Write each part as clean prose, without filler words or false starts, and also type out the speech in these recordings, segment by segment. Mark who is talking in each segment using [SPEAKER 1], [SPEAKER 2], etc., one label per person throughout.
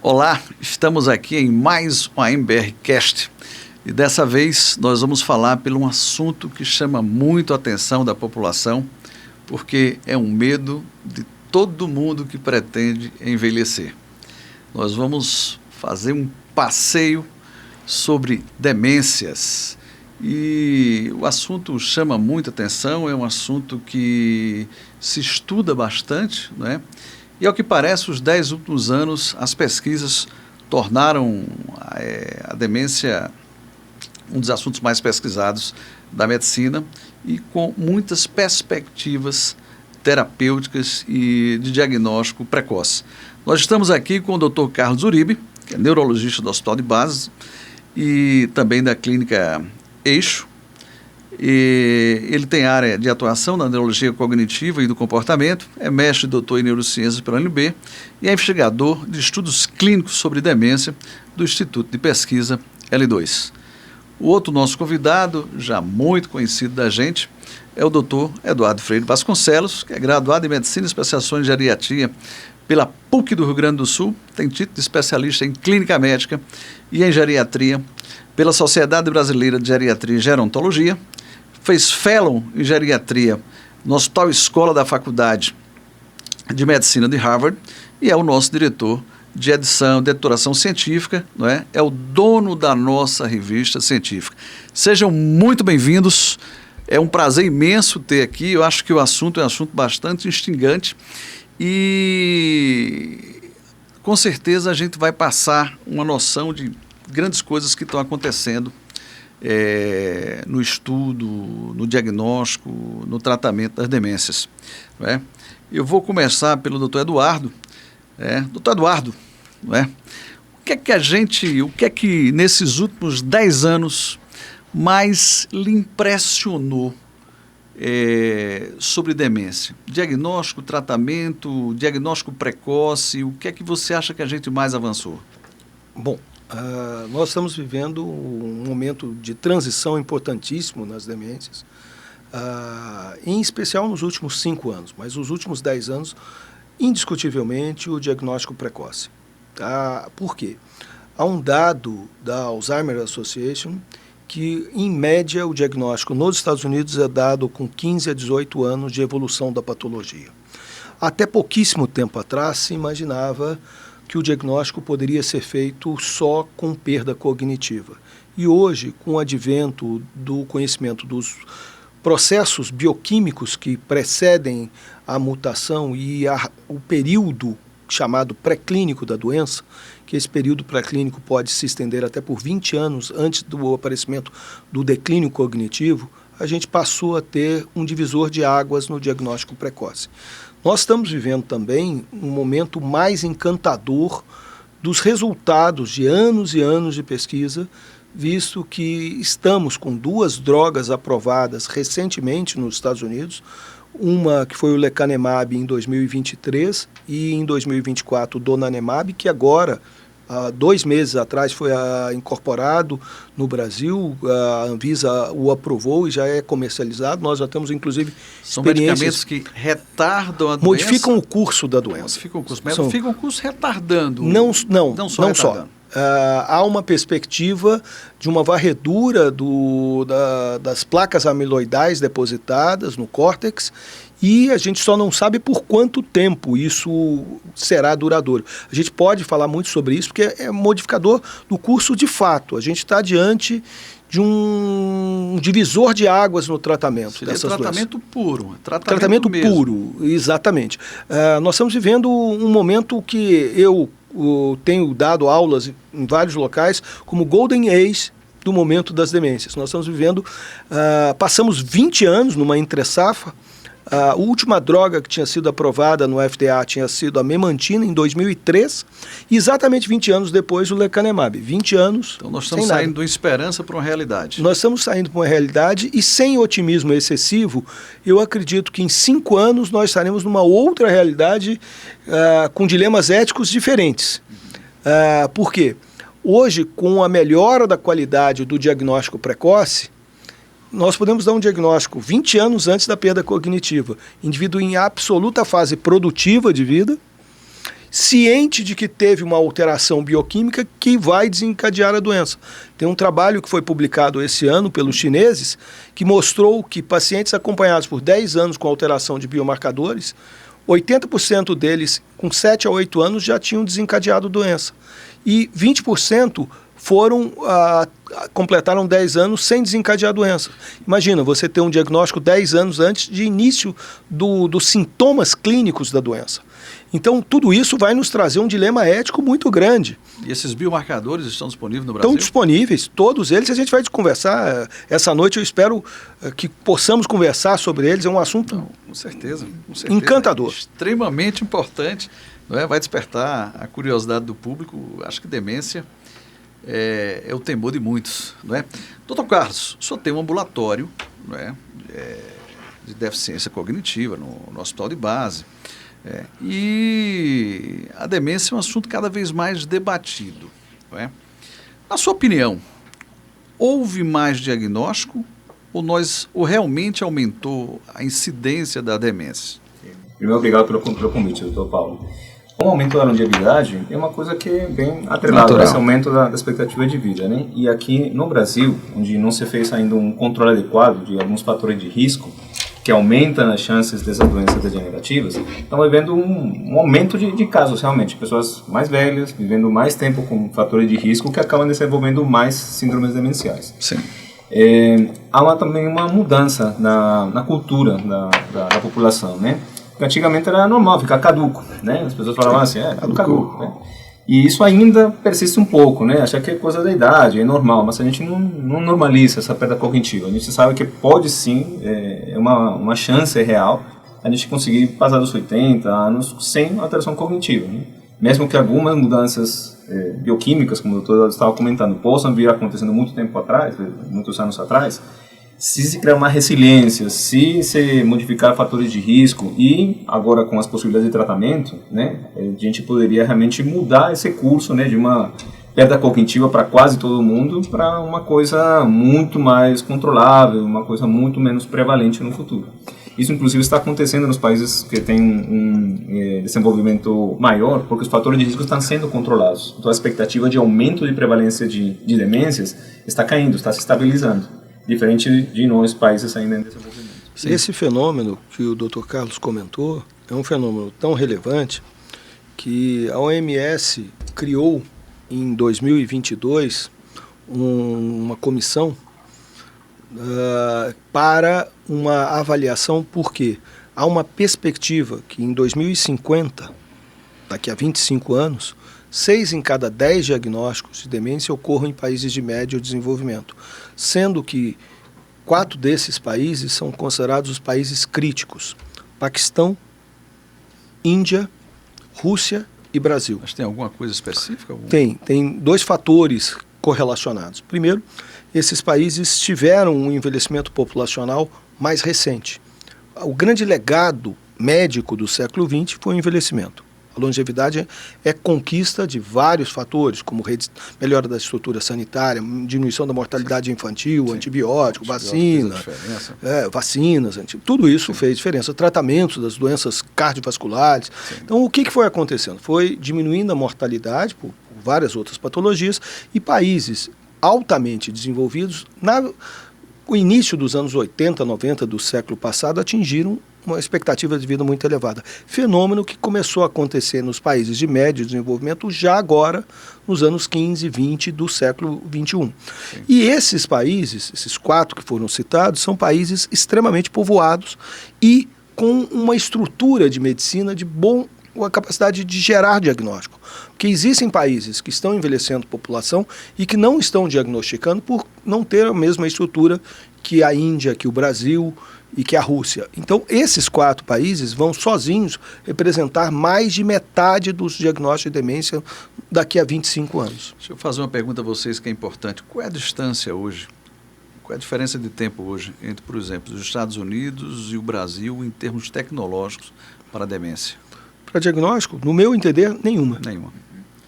[SPEAKER 1] Olá, estamos aqui em mais um AMBRcast e dessa vez nós vamos falar por um assunto que chama muito a atenção da população, porque é um medo de todo mundo que pretende envelhecer. Nós vamos fazer um passeio sobre demências e o assunto chama muita atenção, é um assunto que se estuda bastante, né? E ao que parece, os 10 últimos anos, as pesquisas tornaram a demência um dos assuntos mais pesquisados da medicina e com muitas perspectivas terapêuticas e de diagnóstico precoce. Nós estamos aqui com o Dr. Carlos Uribe, que é neurologista do Hospital de Base e também da Clínica Eixo. E ele tem área de atuação na neurologia cognitiva e do comportamento, é mestre e doutor em neurociências pela UNB e é investigador de estudos clínicos sobre demência do Instituto de Pesquisa L2. O outro nosso convidado, já muito conhecido da gente, é o doutor Eduardo Freire Vasconcelos, que é graduado em Medicina e Especialização em Geriatria pela PUC do Rio Grande do Sul, tem título de especialista em Clínica Médica e em Geriatria pela Sociedade Brasileira de Geriatria e Gerontologia, fez fellow em geriatria no Hospital Escola da Faculdade de Medicina de Harvard e é o nosso diretor de edição, de editoração científica, não é? É o dono da nossa revista científica. Sejam muito bem-vindos, é um prazer imenso ter aqui, eu acho que o assunto é um assunto bastante instigante e com certeza a gente vai passar uma noção de grandes coisas que estão acontecendo no estudo, no diagnóstico, no tratamento das demências. Não é? Eu vou começar pelo doutor Eduardo. Doutor Eduardo, não é? O que é que nesses últimos 10 anos mais lhe impressionou sobre demência? Diagnóstico, tratamento, diagnóstico precoce, o que é que você acha que a gente mais avançou?
[SPEAKER 2] Bom, nós estamos vivendo um momento de transição importantíssimo nas demências, em especial nos últimos 5 anos, mas nos últimos 10 anos, indiscutivelmente, o diagnóstico precoce. Por quê? Há um dado da Alzheimer Association que, em média, o diagnóstico nos Estados Unidos é dado com 15 a 18 anos de evolução da patologia. Até pouquíssimo tempo atrás se imaginava que o diagnóstico poderia ser feito só com perda cognitiva. E hoje, com o advento do conhecimento dos processos bioquímicos que precedem a mutação e o período chamado pré-clínico da doença, que esse período pré-clínico pode se estender até por 20 anos antes do aparecimento do declínio cognitivo, a gente passou a ter um divisor de águas no diagnóstico precoce. Nós estamos vivendo também um momento mais encantador dos resultados de anos e anos de pesquisa, visto que estamos com 2 drogas aprovadas recentemente nos Estados Unidos, uma que foi o lecanemab em 2023 e em 2024 o donanemab, que agora, 2 meses atrás, foi incorporado no Brasil, a Anvisa o aprovou e já é comercializado. Nós já temos, inclusive,
[SPEAKER 1] são medicamentos que retardam a doença?
[SPEAKER 2] Modificam o curso da doença.
[SPEAKER 1] Modificam o curso, mas modificam o curso retardando?
[SPEAKER 2] Não
[SPEAKER 1] só.
[SPEAKER 2] Há uma perspectiva de uma varredura das placas amiloidais depositadas no córtex e a gente só não sabe por quanto tempo isso será duradouro. A gente pode falar muito sobre isso porque é modificador do curso de fato. A gente está diante de um divisor de águas no tratamento dessas doenças.
[SPEAKER 1] Tratamento puro.
[SPEAKER 2] Tratamento puro, exatamente. Nós estamos vivendo um momento que eu tenho dado aulas em vários locais como Golden Age do momento das demências. Nós estamos vivendo, passamos 20 anos numa entre-safra. A última droga que tinha sido aprovada no FDA tinha sido a memantina em 2003 e exatamente 20 anos depois o lecanemab. 20 anos.
[SPEAKER 1] Então nós estamos saindo de uma esperança para uma realidade.
[SPEAKER 2] Nós estamos saindo para uma realidade e sem otimismo excessivo, eu acredito que em 5 anos nós estaremos numa outra realidade com dilemas éticos diferentes. Por quê? Hoje, com a melhora da qualidade do diagnóstico precoce, nós podemos dar um diagnóstico 20 anos antes da perda cognitiva. Indivíduo em absoluta fase produtiva de vida, ciente de que teve uma alteração bioquímica que vai desencadear a doença. Tem um trabalho que foi publicado esse ano pelos chineses que mostrou que pacientes acompanhados por 10 anos com alteração de biomarcadores, 80% deles com 7 a 8 anos já tinham desencadeado doença. E 20% completaram 10 anos sem desencadear a doença. Imagina, você ter um diagnóstico 10 anos antes de início dos sintomas clínicos da doença. Então, tudo isso vai nos trazer um dilema ético muito grande.
[SPEAKER 1] E esses biomarcadores estão disponíveis no Brasil?
[SPEAKER 2] Estão disponíveis, todos eles. A gente vai conversar essa noite. Eu espero que possamos conversar sobre eles. É um assunto
[SPEAKER 1] com certeza.
[SPEAKER 2] Encantador.
[SPEAKER 1] Extremamente importante. Não é? Vai despertar a curiosidade do público. Acho que demência é o temor de muitos. Não é? Doutor Carlos, o senhor tem um ambulatório, não é? De deficiência cognitiva no hospital de base. E a demência é um assunto cada vez mais debatido. Não é? Na sua opinião, houve mais diagnóstico ou realmente aumentou a incidência da demência?
[SPEAKER 3] Primeiro, obrigado pelo convite, doutor Paulo. O aumento da longevidade é uma coisa que é bem atrelada a esse aumento da expectativa de vida, né? E aqui no Brasil, onde não se fez ainda um controle adequado de alguns fatores de risco, que aumentam as chances dessas doenças degenerativas, estamos vivendo um aumento de casos, realmente. Pessoas mais velhas, vivendo mais tempo com fatores de risco, que acabam desenvolvendo mais síndromes demenciais.
[SPEAKER 1] Sim.
[SPEAKER 3] Há também uma mudança na cultura da população, né? Porque antigamente era normal ficar caduco, né? As pessoas falavam assim, caduco, né? E isso ainda persiste um pouco, né? Achar que é coisa da idade, é normal, mas a gente não normaliza essa perda cognitiva. A gente sabe que pode sim, é uma chance real, a gente conseguir passar dos 80 anos sem alteração cognitiva, né? Mesmo que algumas mudanças bioquímicas, como o doutor estava comentando, possam vir acontecendo muito tempo atrás, muitos anos atrás, se se criar uma resiliência, se modificar fatores de risco e agora com as possibilidades de tratamento, né, a gente poderia realmente mudar esse curso, né, de uma perda cognitiva para quase todo mundo para uma coisa muito mais controlável, uma coisa muito menos prevalente no futuro. Isso, inclusive, está acontecendo nos países que têm um desenvolvimento maior, porque os fatores de risco estão sendo controlados. Então, a expectativa de aumento de prevalência de demências está caindo, está se estabilizando. Diferente de nós, países ainda em desenvolvimento.
[SPEAKER 2] Sim. Esse fenômeno que o Dr. Carlos comentou é um fenômeno tão relevante que a OMS criou em 2022 uma comissão para uma avaliação, porque há uma perspectiva que em 2050, daqui a 25 anos, 6 em cada 10 diagnósticos de demência ocorram em países de médio desenvolvimento, sendo que 4 desses países são considerados os países críticos: Paquistão, Índia, Rússia e Brasil.
[SPEAKER 1] Mas tem alguma coisa específica?
[SPEAKER 2] Tem 2 fatores correlacionados. Primeiro, esses países tiveram um envelhecimento populacional mais recente. O grande legado médico do século XX foi o envelhecimento. A longevidade é conquista de vários fatores, como melhora da estrutura sanitária, diminuição da mortalidade infantil, antibiótico, vacinas, tudo isso fez diferença. Tratamento das doenças cardiovasculares. Sim. Então, o que foi acontecendo? Foi diminuindo a mortalidade por várias outras patologias e países altamente desenvolvidos, no início dos anos 80, 90 do século passado, atingiram uma expectativa de vida muito elevada. Fenômeno que começou a acontecer nos países de médio desenvolvimento já agora, nos anos 15, 20 do século XXI. Sim. E esses países, esses 4 que foram citados, são países extremamente povoados e com uma estrutura de medicina de a capacidade de gerar diagnóstico. Porque existem países que estão envelhecendo a população e que não estão diagnosticando por não ter a mesma estrutura que a Índia, que o Brasil e que a Rússia. Então, esses 4 países vão sozinhos representar mais de metade dos diagnósticos de demência daqui a 25 anos.
[SPEAKER 1] Deixa eu fazer uma pergunta a vocês que é importante. Qual é a distância hoje? Qual é a diferença de tempo hoje entre, por exemplo, os Estados Unidos e o Brasil em termos tecnológicos para a demência?
[SPEAKER 2] Para diagnóstico, no meu entender, nenhuma.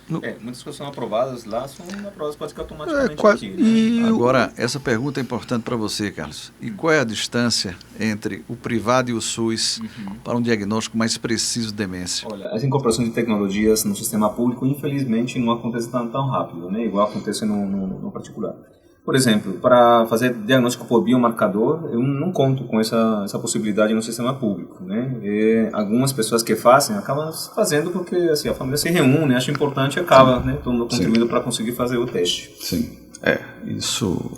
[SPEAKER 3] Muitas coisas são aprovadas lá, são aprovadas quase que automaticamente aqui.
[SPEAKER 1] Né? Agora, essa pergunta é importante para você, Carlos. E qual é a distância entre o privado e o SUS para um diagnóstico mais preciso de demência?
[SPEAKER 3] Olha, as incorporações de tecnologias no sistema público, infelizmente, não acontecem tão rápido, né? Igual acontece no particular. Por exemplo, para fazer diagnóstico por biomarcador, eu não conto com essa possibilidade no sistema público, né? E algumas pessoas que fazem, acabam fazendo porque assim, a família se reúne, acha importante e acaba, né, todo mundo contribuindo para conseguir fazer o teste.
[SPEAKER 1] Sim, isso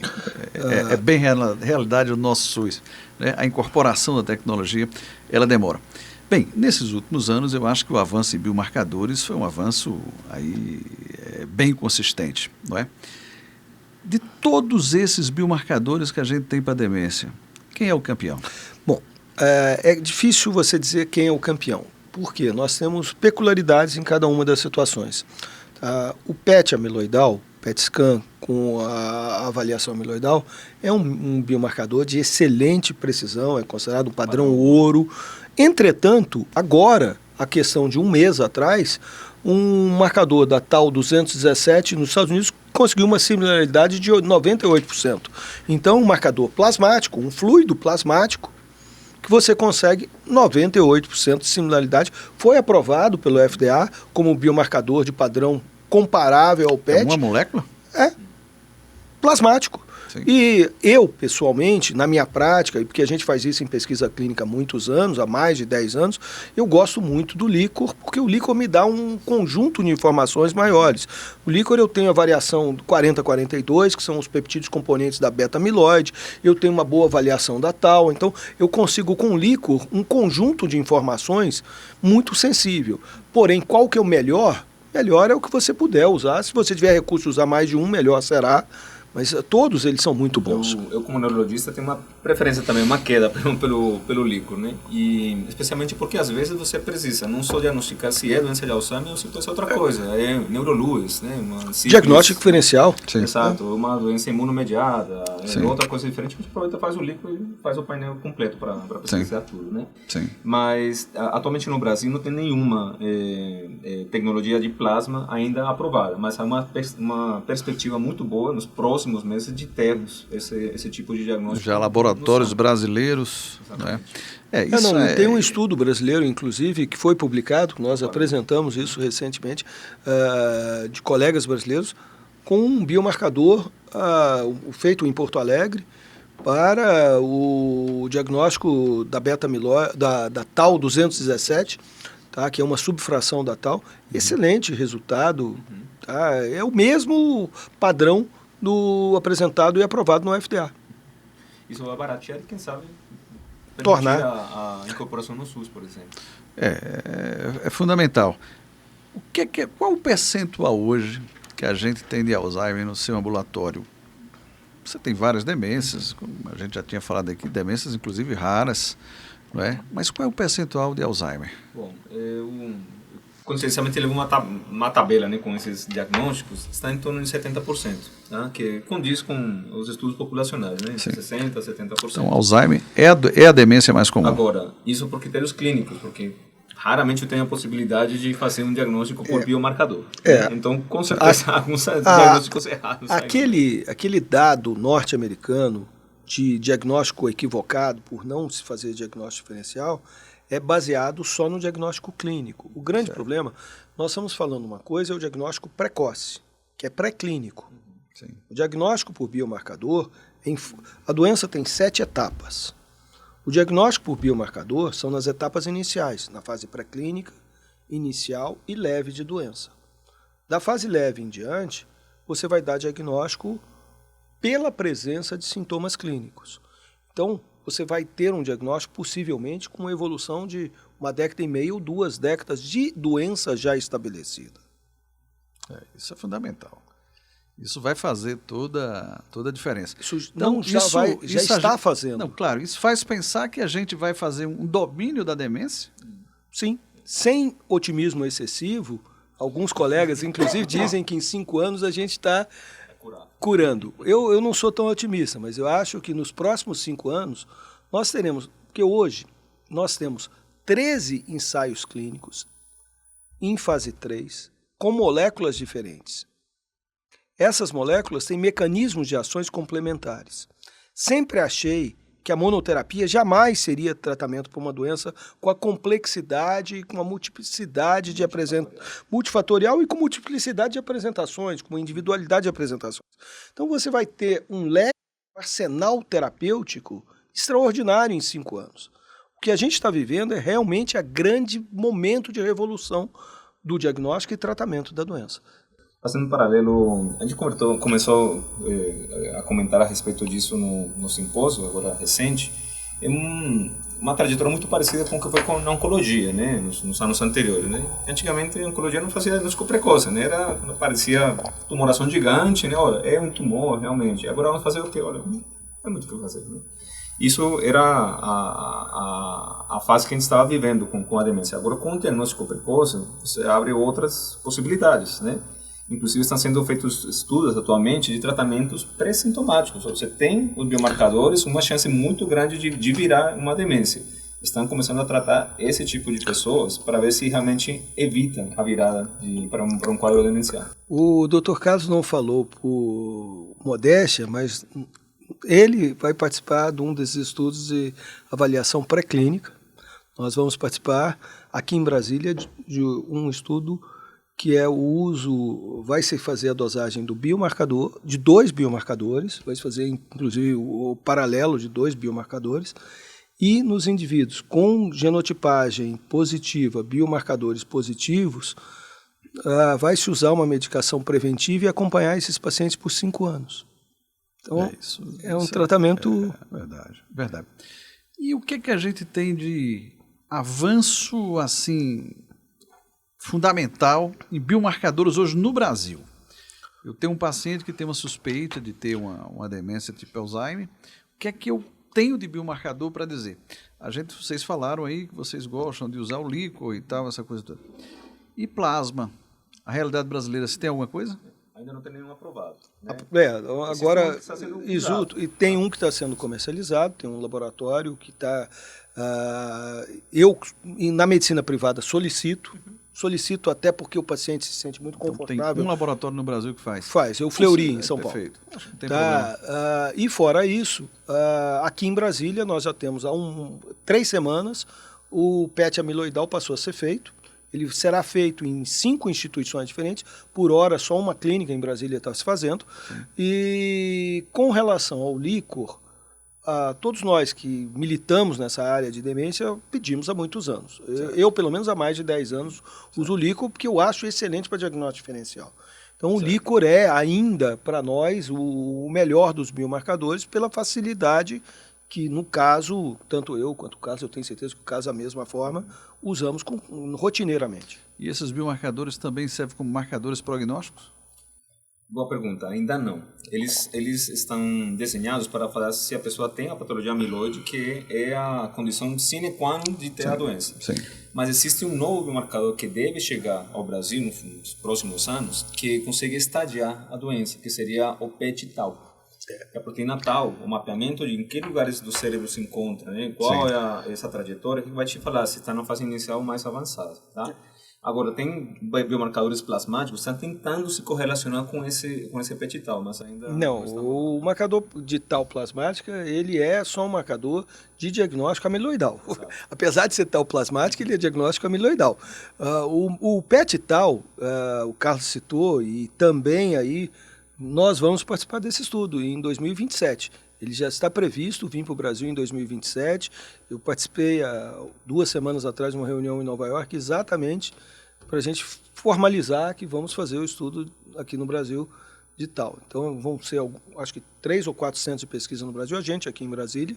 [SPEAKER 1] é bem realidade do nosso SUS. Né? A incorporação da tecnologia, ela demora. Bem, nesses últimos anos, eu acho que o avanço em biomarcadores foi um avanço aí, bem consistente, não é? De todos esses biomarcadores que a gente tem para demência, quem é o campeão?
[SPEAKER 2] Bom, é difícil você dizer quem é o campeão. Por quê? Nós temos peculiaridades em cada uma das situações. O PET amiloidal, PET scan com a avaliação amiloidal, é um biomarcador de excelente precisão, é considerado um padrão ouro. Entretanto, agora, a questão de um mês atrás, um marcador da TAU 217 nos Estados Unidos conseguiu uma similaridade de 98%. Então, um marcador plasmático, um fluido plasmático, que você consegue 98% de similaridade, foi aprovado pelo FDA como biomarcador de padrão comparável ao PET.
[SPEAKER 1] É uma molécula?
[SPEAKER 2] É plasmático.
[SPEAKER 1] Sim.
[SPEAKER 2] E eu, pessoalmente, na minha prática, e porque a gente faz isso em pesquisa clínica há muitos anos, há mais de 10 anos, eu gosto muito do líquor, porque o líquor me dá um conjunto de informações maiores. O líquor eu tenho a variação 40-42, que são os peptídeos componentes da beta-amiloide, eu tenho uma boa avaliação da tal, então eu consigo com o líquor um conjunto de informações muito sensível. Porém, qual que é o melhor? Melhor é o que você puder usar. Se você tiver recurso de usar mais de um, melhor será. Mas todos eles são muito bons.
[SPEAKER 3] Eu como neurologista, tenho uma preferência também, uma queda pelo líquor, né? E especialmente porque às vezes você precisa não só diagnosticar se é doença de Alzheimer ou se pode ser outra coisa. É neuroluz, né?
[SPEAKER 2] Diagnóstico diferencial.
[SPEAKER 3] Sim. Exato. Uma doença imunomediada, outra coisa diferente, a gente aproveita, faz o líquor e faz o painel completo para pesquisar tudo, né?
[SPEAKER 1] Sim.
[SPEAKER 3] Mas atualmente no Brasil não tem nenhuma tecnologia de plasma ainda aprovada, mas há uma perspectiva muito boa nos próximos meses de termos esse tipo de diagnóstico.
[SPEAKER 1] Já laboratórios brasileiros. Né?
[SPEAKER 2] Tem um estudo brasileiro, inclusive, que foi publicado, nós apresentamos isso recentemente, de colegas brasileiros, com um biomarcador feito em Porto Alegre para o diagnóstico da beta-amiloide, da TAU 217, tá, que é uma subfração da TAU. Excelente resultado. Tá, é o mesmo padrão do apresentado e aprovado no FDA.
[SPEAKER 3] Isso vai baratear e, quem sabe,
[SPEAKER 2] tornar
[SPEAKER 3] a incorporação no SUS, por exemplo.
[SPEAKER 1] É fundamental. Qual o percentual hoje que a gente tem de Alzheimer no seu ambulatório? Você tem várias demências, como a gente já tinha falado aqui, demências inclusive raras, não é? Mas qual é o percentual de Alzheimer?
[SPEAKER 3] Bom, consciencialmente ele levou uma tabela, né, com esses diagnósticos, está em torno de 70%, tá? Que condiz com os estudos populacionais, né? 60%, 70%.
[SPEAKER 1] Então, Alzheimer é a demência mais comum.
[SPEAKER 3] Agora, isso por critérios clínicos, porque raramente eu tenho a possibilidade de fazer um diagnóstico por biomarcador. Então, com certeza, alguns diagnósticos errados.
[SPEAKER 2] Aquele dado norte-americano de diagnóstico equivocado por não se fazer diagnóstico diferencial é baseado só no diagnóstico clínico. O grande problema, nós estamos falando uma coisa, é o diagnóstico precoce, que é pré-clínico.
[SPEAKER 1] Sim.
[SPEAKER 2] O diagnóstico por biomarcador, a doença tem 7 etapas. O diagnóstico por biomarcador são nas etapas iniciais, na fase pré-clínica, inicial e leve de doença. Da fase leve em diante, você vai dar diagnóstico pela presença de sintomas clínicos. Então, você vai ter um diagnóstico possivelmente com uma evolução de 1,5 década ou 2 décadas de doença já estabelecida.
[SPEAKER 1] Isso é fundamental. Isso vai fazer toda a diferença.
[SPEAKER 2] Isso está fazendo.
[SPEAKER 1] Não, claro, isso faz pensar que a gente vai fazer um domínio da demência?
[SPEAKER 2] Sim. Sem otimismo excessivo, alguns colegas, inclusive, dizem que em 5 anos a gente está curando. Eu não sou tão otimista, mas eu acho que nos próximos 5 anos nós teremos, porque hoje nós temos 13 ensaios clínicos em fase 3, com moléculas diferentes. Essas moléculas têm mecanismos de ações complementares. Sempre achei que a monoterapia jamais seria tratamento para uma doença com a complexidade e com a multiplicidade de multifatorial e com multiplicidade de apresentações, com individualidade de apresentações. Então você vai ter um arsenal terapêutico extraordinário em 5 anos. O que a gente está vivendo é realmente a grande momento de revolução do diagnóstico e tratamento da doença.
[SPEAKER 3] Fazendo um paralelo, a gente começou a comentar a respeito disso no simpósio, agora recente, é uma trajetória muito parecida com o que foi na oncologia, né, nos anos anteriores. Né? Antigamente a oncologia não fazia diagnóstico precoce, né? Parecia tumoração gigante, né? Olha, é um tumor realmente, agora vamos fazer o quê? Olha, não é muito o que fazer. Né? Isso era a fase que a gente estava vivendo com a demência. Agora, com o diagnóstico precoce, você abre outras possibilidades, né? Inclusive, estão sendo feitos estudos atualmente de tratamentos pré-sintomáticos. Você tem os biomarcadores, uma chance muito grande de virar uma demência. Estão começando a tratar esse tipo de pessoas para ver se realmente evita a virada para um quadro demencial.
[SPEAKER 2] O Dr. Carlos não falou por modéstia, mas ele vai participar de um desses estudos de avaliação pré-clínica. Nós vamos participar aqui em Brasília de um estudo que é o uso, vai se fazer a dosagem do biomarcador, de 2 biomarcadores, vai se fazer inclusive o paralelo de 2 biomarcadores, e nos indivíduos com genotipagem positiva, biomarcadores positivos, vai se usar uma medicação preventiva e acompanhar esses pacientes por 5 anos. Então, é um tratamento...
[SPEAKER 1] Verdade. E o que a gente tem de avanço, assim, fundamental em biomarcadores hoje no Brasil? Eu tenho um paciente que tem uma suspeita de ter uma demência tipo Alzheimer. O que é que eu tenho de biomarcador para dizer? Vocês falaram aí que vocês gostam de usar o líquor e tal, essa coisa toda. E plasma? A realidade brasileira, você tem alguma coisa?
[SPEAKER 3] Ainda não tem nenhum aprovado. Né?
[SPEAKER 2] Agora, e tem um que está sendo comercializado, tem um laboratório que está... eu, na medicina privada, solicito até porque o paciente se sente muito confortável.
[SPEAKER 1] Tem um laboratório no Brasil que faz?
[SPEAKER 2] Faz, o Fleury, em São Paulo.
[SPEAKER 1] Perfeito. Não tem problema.
[SPEAKER 2] E fora isso, aqui em Brasília, nós já temos há 3 semanas, o PET amiloidal passou a ser feito. Ele será feito em 5 instituições diferentes. Por hora, só uma clínica em Brasília está se fazendo. Sim. E com relação ao líquor, todos nós que militamos nessa área de demência pedimos há muitos anos. Eu, pelo menos há mais de 10 anos, uso o líquor porque eu acho excelente para diagnóstico diferencial. Então, o líquor é ainda, para nós, o melhor dos biomarcadores pela facilidade que, no caso, tanto eu quanto o Carlos, eu tenho certeza que o Carlos, da mesma forma, usamos rotineiramente.
[SPEAKER 1] E esses biomarcadores também servem como marcadores prognósticos?
[SPEAKER 3] Boa pergunta, ainda não. Eles estão desenhados para falar se a pessoa tem a patologia amiloide, que é a condição sine qua non de ter a doença.
[SPEAKER 1] Sim.
[SPEAKER 3] Mas existe um novo biomarcador que deve chegar ao Brasil nos próximos anos, que consegue estadiar a doença, que seria o PET-tau. É a proteína tau, o mapeamento de em que lugares do cérebro se encontra, né? Qual é essa trajetória, que vai te falar se está na fase inicial ou mais avançada, tá? Agora, tem biomarcadores plasmáticos que estão tentando se correlacionar com esse PET-tau, mas ainda...
[SPEAKER 2] Não, o marcador de tau plasmática, ele é só um marcador de diagnóstico amiloidal. Apesar de ser tau plasmática, ele é diagnóstico amiloidal. O PET-tau, o Carlos citou, e também aí nós vamos participar desse estudo em 2027. Ele já está previsto vir para o Brasil em 2027. Eu participei há 2 semanas atrás de uma reunião em Nova York, exatamente para a gente formalizar que vamos fazer o estudo aqui no Brasil de tau. Então, vão ser, acho que 3 ou 4 centros de pesquisa no Brasil, a gente aqui em Brasília,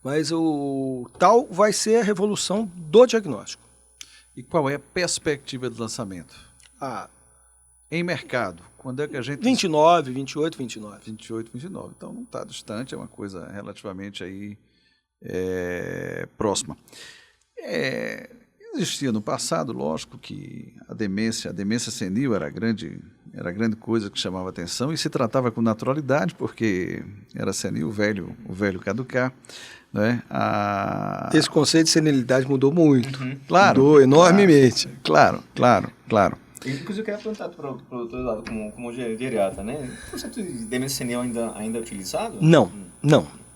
[SPEAKER 2] mas o tau vai ser a revolução do diagnóstico.
[SPEAKER 1] E qual é a perspectiva de lançamento? Em mercado, quando é que a gente...
[SPEAKER 2] 29, 28, 29.
[SPEAKER 1] 28, 29. Então não está distante, é uma coisa relativamente aí próxima. Existia no passado, lógico, que a demência senil era a grande coisa que chamava atenção e se tratava com naturalidade, porque era senil, o velho caducar. Né?
[SPEAKER 2] Esse conceito de senilidade mudou muito.
[SPEAKER 1] Claro.
[SPEAKER 2] Mudou enormemente.
[SPEAKER 1] Claro.
[SPEAKER 3] Inclusive, eu queria perguntar para o outro lado, como geriatra, né? O conceito de demência senil ainda é utilizado?
[SPEAKER 2] Não.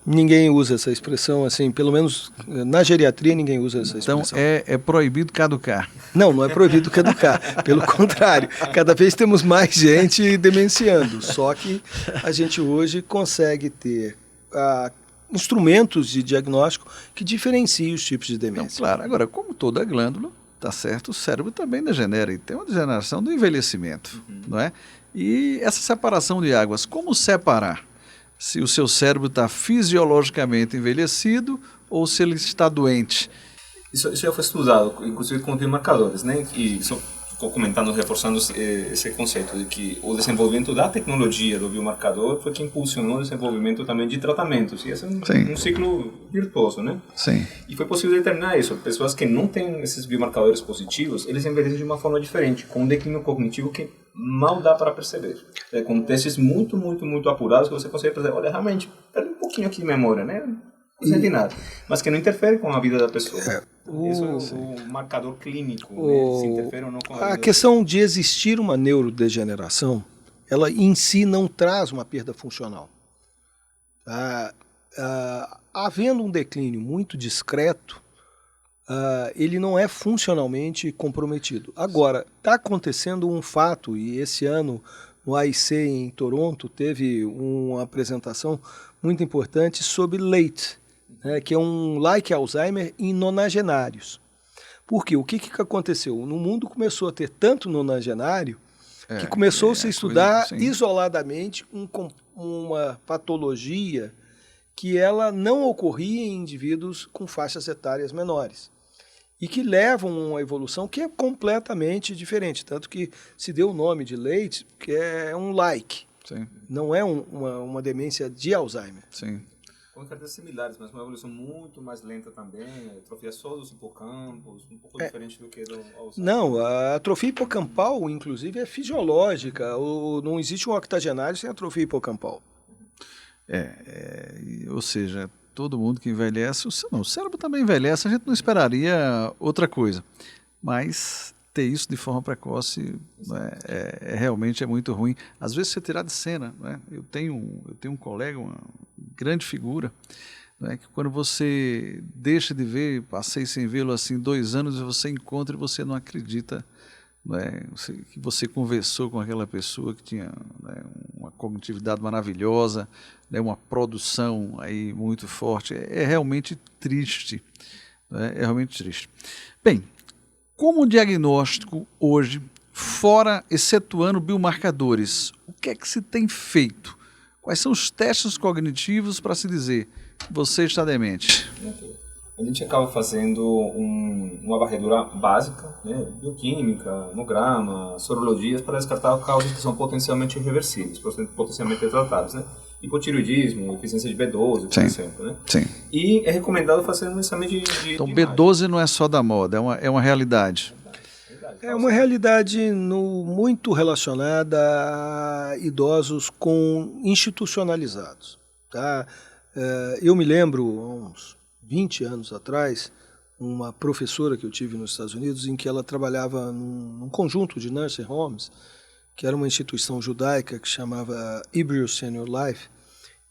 [SPEAKER 2] Ninguém usa essa expressão, assim, pelo menos na geriatria ninguém usa essa
[SPEAKER 1] Então
[SPEAKER 2] expressão.
[SPEAKER 1] é proibido caducar.
[SPEAKER 2] Não é proibido caducar. Pelo contrário, cada vez temos mais gente demenciando. Só que a gente hoje consegue ter instrumentos de diagnóstico que diferenciem os tipos de
[SPEAKER 1] Então,
[SPEAKER 2] demência.
[SPEAKER 1] claro, agora, como toda glândula, tá certo, o cérebro também degenera, e tem uma degeneração do envelhecimento, não é? E essa separação de águas, como separar? Se o seu cérebro está fisiologicamente envelhecido ou se ele está doente.
[SPEAKER 3] Isso já foi estudado, inclusive com biomarcadores, né? E comentando, reforçando esse conceito de que o desenvolvimento da tecnologia do biomarcador foi que impulsionou o desenvolvimento também de tratamentos. E esse é um ciclo virtuoso, né?
[SPEAKER 1] Sim.
[SPEAKER 3] E foi possível determinar isso. Pessoas que não têm esses biomarcadores positivos, eles envelhecem de uma forma diferente, com um declínio cognitivo que mal dá para perceber. Com testes muito apurados que você consegue perceber, olha, realmente, perde um pouquinho aqui de memória, né? Não sente nada. Mas que não interfere com a vida da pessoa. Isso é o marcador clínico, né? Se interfere ou não com a vida.
[SPEAKER 2] A questão de existir uma neurodegeneração, ela em si não traz uma perda funcional. Havendo um declínio muito discreto, ele não é funcionalmente comprometido. Agora, está acontecendo um fato, e esse ano no AIC em Toronto teve uma apresentação muito importante sobre LATE, né, que é um like Alzheimer em nonagenários. Por quê? O que aconteceu? No mundo começou a ter tanto nonagenário que começou-se a estudar isoladamente uma patologia que ela não ocorria em indivíduos com faixas etárias menores e que levam a uma evolução que é completamente diferente, tanto que se deu o nome de LATE, que é um like, não é uma demência de Alzheimer.
[SPEAKER 1] Sim.
[SPEAKER 3] Com características similares, mas uma evolução muito mais lenta também, atrofia só dos hipocampos, um pouco diferente do que do Alzheimer.
[SPEAKER 2] Não, a atrofia hipocampal, inclusive, é fisiológica, não existe um octogenário sem atrofia hipocampal.
[SPEAKER 1] Ou seja, todo mundo que envelhece, o cérebro também envelhece, a gente não esperaria outra coisa. Mas ter isso de forma precoce realmente é muito ruim. Às vezes você tirar de cena, né? Eu tenho um colega, uma grande figura, né, que quando você deixa de ver, passei sem vê-lo assim 2 anos, e você encontra e você não acredita, né, que você conversou com aquela pessoa que tinha, né, uma cognitividade maravilhosa, né, uma produção aí muito forte. É realmente triste, né? É realmente triste. Bem, como diagnóstico hoje, excetuando biomarcadores, o que é que se tem feito? Quais são os testes cognitivos para se dizer você está demente?
[SPEAKER 3] A gente acaba fazendo uma varredura básica, né, bioquímica, hemograma, sorologias, para descartar causas que são potencialmente irreversíveis, potencialmente retratáveis, né? Hipotireoidismo, deficiência de B12, por exemplo, né?
[SPEAKER 1] Sim.
[SPEAKER 3] E é recomendado fazer um exame de
[SPEAKER 1] Então,
[SPEAKER 3] de
[SPEAKER 1] B12 não é só da moda, é uma realidade.
[SPEAKER 2] É uma realidade muito relacionada a idosos institucionalizados. Tá? Eu me lembro, há uns 20 anos atrás, uma professora que eu tive nos Estados Unidos, em que ela trabalhava num conjunto de nursing homes, que era uma instituição judaica que chamava Hebrew Senior Life,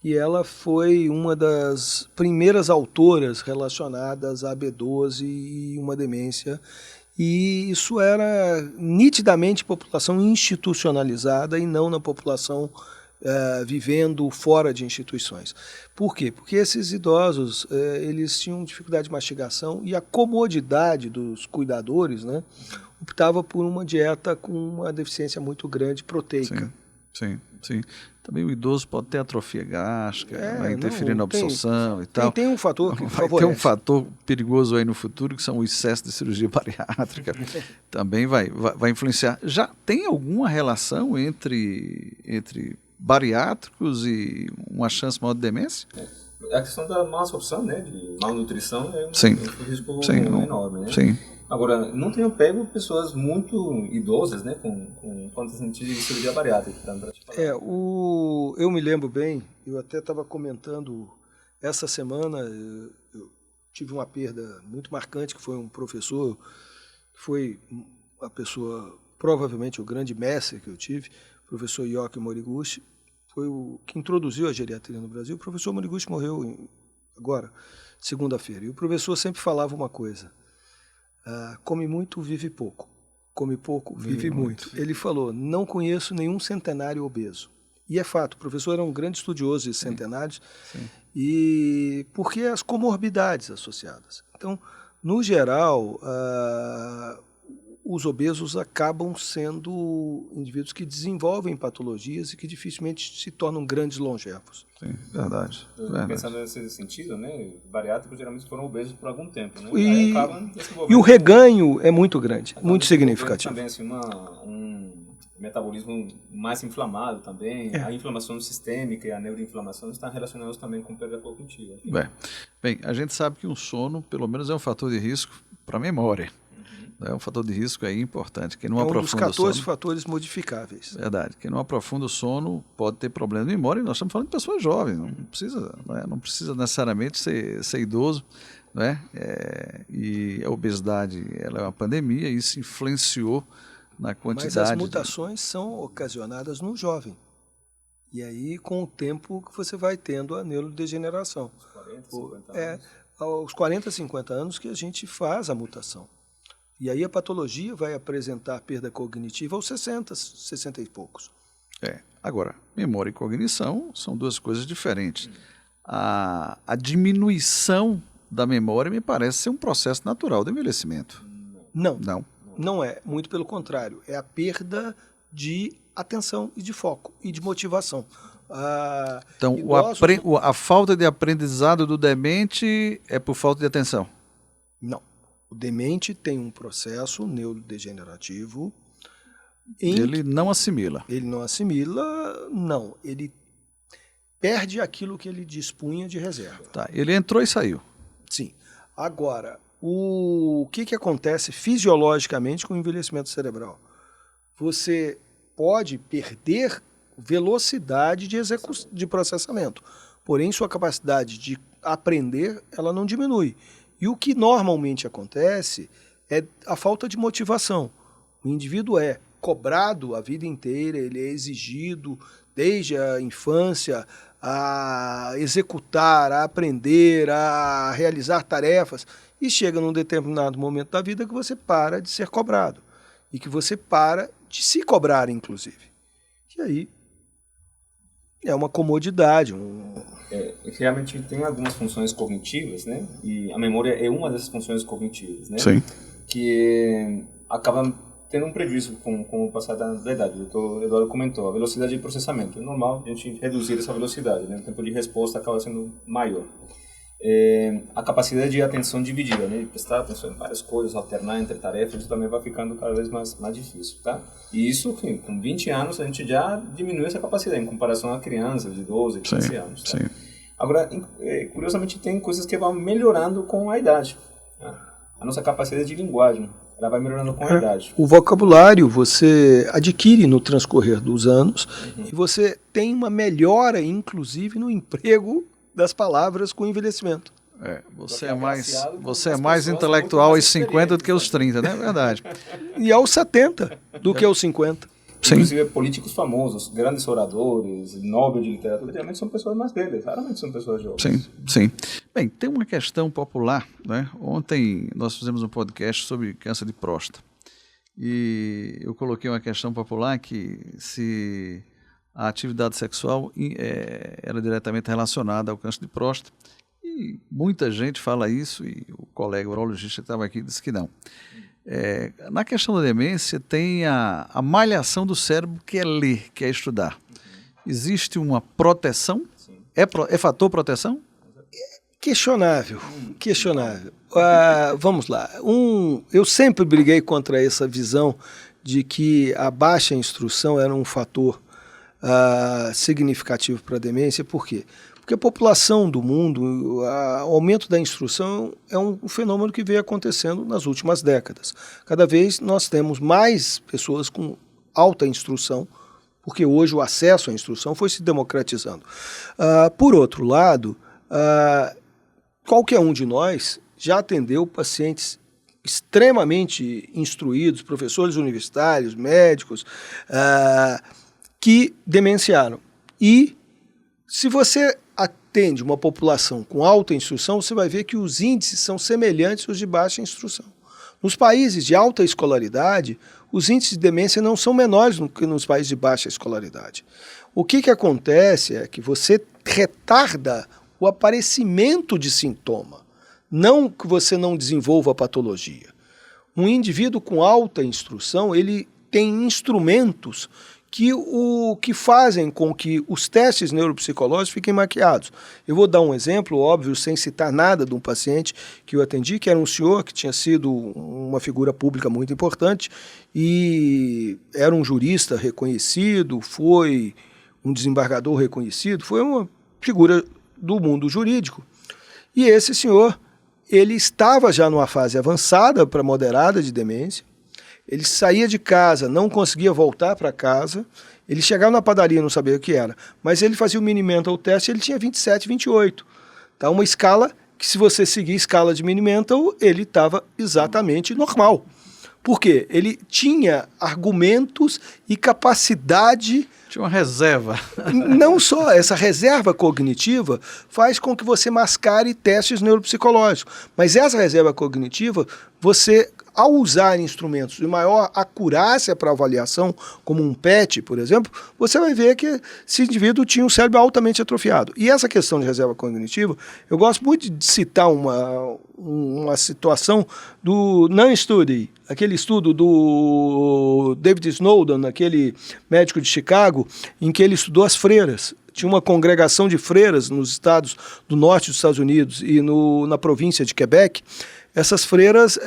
[SPEAKER 2] e ela foi uma das primeiras autoras relacionadas a B12 e uma demência. E isso era nitidamente população institucionalizada e não na população vivendo fora de instituições. Por quê? Porque esses idosos eles tinham dificuldade de mastigação e a comodidade dos cuidadores, né, optava por uma dieta com uma deficiência muito grande proteica.
[SPEAKER 1] Sim. Também o idoso pode ter atrofia gástrica, vai interferir na absorção e tal.
[SPEAKER 2] Tem um fator que
[SPEAKER 1] vai ter um fator perigoso aí no futuro, que são o excesso de cirurgia bariátrica. Também vai influenciar. Já tem alguma relação entre bariátricos e uma chance maior de demência?
[SPEAKER 3] A questão da má absorção, né, de malnutrição é um risco enorme, né?
[SPEAKER 1] Sim.
[SPEAKER 3] Agora, não tenho pego pessoas muito idosas, né, com antecedentes de cirurgia bariátrica.
[SPEAKER 2] Eu me lembro bem, eu até estava comentando essa semana, eu tive uma perda muito marcante, que foi um professor, foi uma pessoa provavelmente o grande mestre que eu tive, o professor Yoki Moriguchi, foi o que introduziu a geriatria no Brasil. O professor Moriguchi morreu agora, segunda-feira. E o professor sempre falava uma coisa: come muito, vive pouco. Come pouco, vive muito. Ele falou: não conheço nenhum centenário obeso. E é fato, o professor era um grande estudioso de centenários, e porque as comorbidades associadas. Então, no geral, os obesos acabam sendo indivíduos que desenvolvem patologias e que dificilmente se tornam grandes longevos.
[SPEAKER 1] Sim, verdade.
[SPEAKER 3] Pensando nesse sentido, né, bariátricos geralmente foram obesos por algum tempo, né?
[SPEAKER 2] E o reganho é muito grande, muito significativo.
[SPEAKER 3] Também assim, um metabolismo mais inflamado também, a inflamação sistêmica e a neuroinflamação estão relacionados também com perda cognitiva.
[SPEAKER 1] Bem, a gente sabe que o sono, pelo menos, é um fator de risco para a memória. É um fator de risco aí importante. Quem não aprofunda
[SPEAKER 2] dos 14 fatores modificáveis.
[SPEAKER 1] Verdade. Quem não aprofunda o sono pode ter problema de memória. E nós estamos falando de pessoas jovens. Não precisa necessariamente ser idoso. Né? E a obesidade, ela é uma pandemia. E isso influenciou na quantidade.
[SPEAKER 2] Mas as mutações são ocasionadas no jovem. E aí, com o tempo, que você vai tendo a neurodegeneração. Aos 40, 50 anos que a gente faz a mutação. E aí a patologia vai apresentar perda cognitiva aos 60 e poucos.
[SPEAKER 1] Agora, memória e cognição são duas coisas diferentes. A diminuição da memória me parece ser um processo natural do envelhecimento.
[SPEAKER 2] Não é. Muito pelo contrário. É a perda de atenção e de foco e de motivação.
[SPEAKER 1] Então, a falta de aprendizado do demente é por falta de atenção?
[SPEAKER 2] Não. O demente tem um processo neurodegenerativo.
[SPEAKER 1] Ele não assimila.
[SPEAKER 2] Ele não assimila, não. Ele perde aquilo que ele dispunha de reserva.
[SPEAKER 1] Ele entrou e saiu.
[SPEAKER 2] Sim. Agora, o que acontece fisiologicamente com o envelhecimento cerebral? Você pode perder velocidade de processamento, porém sua capacidade de aprender ela não diminui. E o que normalmente acontece é a falta de motivação. O indivíduo é cobrado a vida inteira, ele é exigido desde a infância a executar, a aprender, a realizar tarefas, e chega num determinado momento da vida que você para de ser cobrado e que você para de se cobrar, inclusive. E aí é uma comodidade.
[SPEAKER 3] Realmente tem algumas funções cognitivas, né? E a memória é uma dessas funções cognitivas, né?
[SPEAKER 1] Sim.
[SPEAKER 3] Que acaba tendo um prejuízo com o passar da idade. O doutor Eduardo comentou, a velocidade de processamento. É normal a gente reduzir essa velocidade, né? O tempo de resposta acaba sendo maior. A capacidade de atenção dividida, né? De prestar atenção em várias coisas, alternar entre tarefas, isso também vai ficando cada vez mais difícil, tá? E isso, com 20 anos, a gente já diminui essa capacidade em comparação a crianças de 12, 15 anos. Tá? Sim. Agora, curiosamente, tem coisas que vão melhorando com a idade. Tá? A nossa capacidade de linguagem, ela vai melhorando com a idade.
[SPEAKER 2] O vocabulário você adquire no transcorrer dos anos e você tem uma melhora, inclusive, no emprego das palavras com o envelhecimento.
[SPEAKER 1] Você é mais intelectual aos 50 do que aos 30, né? É verdade.
[SPEAKER 2] E aos 70 do que aos 50.
[SPEAKER 1] Sim.
[SPEAKER 3] Inclusive, políticos famosos, grandes oradores, Nobel de literatura, geralmente são pessoas mais velhas, raramente são pessoas jovens.
[SPEAKER 1] Sim. Bem, tem uma questão popular, né? Ontem nós fizemos um podcast sobre câncer de próstata. E eu coloquei uma questão popular que se a atividade sexual era diretamente relacionada ao câncer de próstata. E muita gente fala isso, e o colega urologista que estava aqui disse que não. Na questão da demência, tem a malhação do cérebro, que é ler, que é estudar. Existe uma proteção? É fator proteção?
[SPEAKER 2] Questionável. Vamos lá. Eu sempre briguei contra essa visão de que a baixa instrução era um fator significativo para a demência. Por quê? Porque a população do mundo, o aumento da instrução é um fenômeno que veio acontecendo nas últimas décadas. Cada vez nós temos mais pessoas com alta instrução, porque hoje o acesso à instrução foi se democratizando. Por outro lado, qualquer um de nós já atendeu pacientes extremamente instruídos, professores universitários, médicos, que demenciaram. E se você atende uma população com alta instrução, você vai ver que os índices são semelhantes aos de baixa instrução. Nos países de alta escolaridade, os índices de demência não são menores do que nos países de baixa escolaridade. O que acontece é que você retarda o aparecimento de sintoma, não que você não desenvolva a patologia. Um indivíduo com alta instrução, ele tem instrumentos que fazem com que os testes neuropsicológicos fiquem maquiados. Eu vou dar um exemplo óbvio, sem citar nada, de um paciente que eu atendi, que era um senhor que tinha sido uma figura pública muito importante e era um jurista reconhecido, foi um desembargador reconhecido, foi uma figura do mundo jurídico. E esse senhor, ele estava já numa fase avançada para moderada de demência. Ele saía de casa, não conseguia voltar para casa, ele chegava na padaria, não sabia o que era, mas ele fazia o mini-mental test, ele tinha 27, 28. Tá? Uma escala que, se você seguir a escala de mini-mental, ele estava exatamente normal. Por quê? Ele tinha argumentos e capacidade...
[SPEAKER 1] Tinha uma reserva.
[SPEAKER 2] Não só, essa reserva cognitiva faz com que você mascare testes neuropsicológicos, mas essa reserva cognitiva, você... Ao usar instrumentos de maior acurácia para avaliação, como um PET, por exemplo, você vai ver que esse indivíduo tinha um cérebro altamente atrofiado. E essa questão de reserva cognitiva, eu gosto muito de citar uma situação do Nun Study, aquele estudo do David Snowden, aquele médico de Chicago, em que ele estudou as freiras. Tinha uma congregação de freiras nos estados do norte dos Estados Unidos e na província de Quebec. Essas freiras,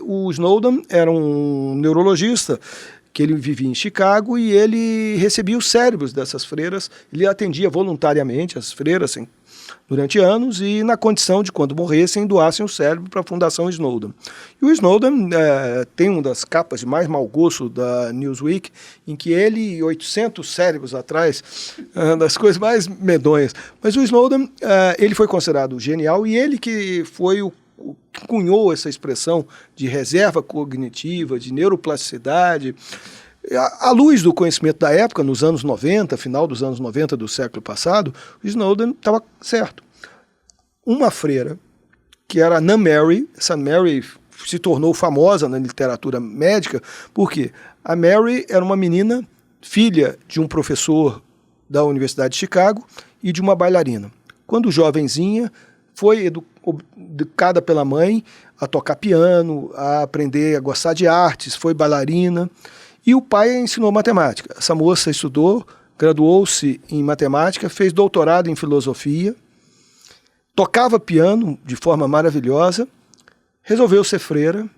[SPEAKER 2] o Snowden era um neurologista que ele vivia em Chicago e ele recebia os cérebros dessas freiras, ele atendia voluntariamente as freiras durante anos e na condição de, quando morressem, doassem o cérebro para a Fundação Snowden. E o Snowden tem uma das capas de mais mau gosto da Newsweek, em que ele, 800 cérebros atrás, das coisas mais medonhas. Mas o Snowden, ele foi considerado genial e ele que foi o que cunhou essa expressão de reserva cognitiva, de neuroplasticidade. À luz do conhecimento da época, nos anos 90, final dos anos 90 do século passado, o Snowden estava certo. Uma freira, que era a Nun Mary, essa Mary se tornou famosa na literatura médica, porque a Mary era uma menina, filha de um professor da Universidade de Chicago e de uma bailarina. Quando jovenzinha, foi educada pela mãe a tocar piano, a aprender a gostar de artes, foi bailarina, e o pai ensinou matemática. Essa moça estudou, graduou-se em matemática, fez doutorado em filosofia, tocava piano de forma maravilhosa, resolveu ser freira,